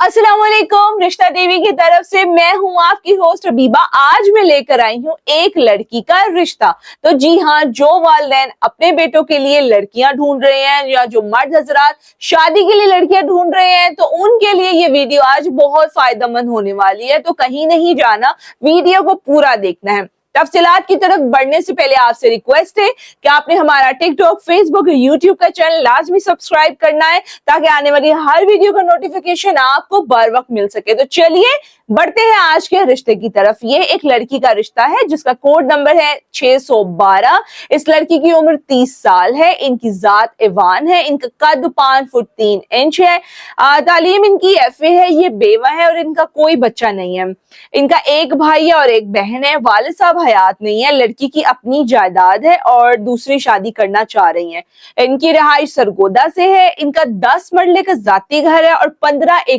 अस्सलाम वालेकुम, रिश्ता टीवी की तरफ से मैं हूं आपकी होस्ट हबीबा। आज मैं लेकर आई हूं एक लड़की का रिश्ता। तो जी हाँ, जो वालिदैन अपने बेटों के लिए लड़कियां ढूंढ रहे हैं या जो मर्द हजरात शादी के लिए लड़कियां ढूंढ रहे हैं, तो उनके लिए ये वीडियो आज बहुत फायदेमंद होने वाली है। तो कहीं नहीं जाना, वीडियो को पूरा देखना है। तफसीलात की तरफ बढ़ने से पहले आपसे रिक्वेस्ट है कि आपने हमारा टिकटॉक, फेसबुक, यूट्यूब का चैनल लाजमी सब्सक्राइब करना है ताकि आने वाली हर वीडियो का नोटिफिकेशन आपको बर वक्त मिल सके। तो चलिए बढ़ते हैं आज के रिश्ते की तरफ। ये एक लड़की का रिश्ता है जिसका कोड नंबर है 612। इस लड़की की उम्र 30 साल है। इनकी जात ईवान है। इनका कद 5 फुट 3 इंच है। तालीम इनकी FA है। ये बेवा है और इनका कोई बच्चा नहीं है। इनका एक भाई है और एक बहन है। वालिद साहब हयात नहीं है। लड़की की अपनी जायदाद है और दूसरी शादी करना चाह रही हैं। इनकी रिहाइश सरगोदा से है। इनका 10 मरले का जाती घर है और 15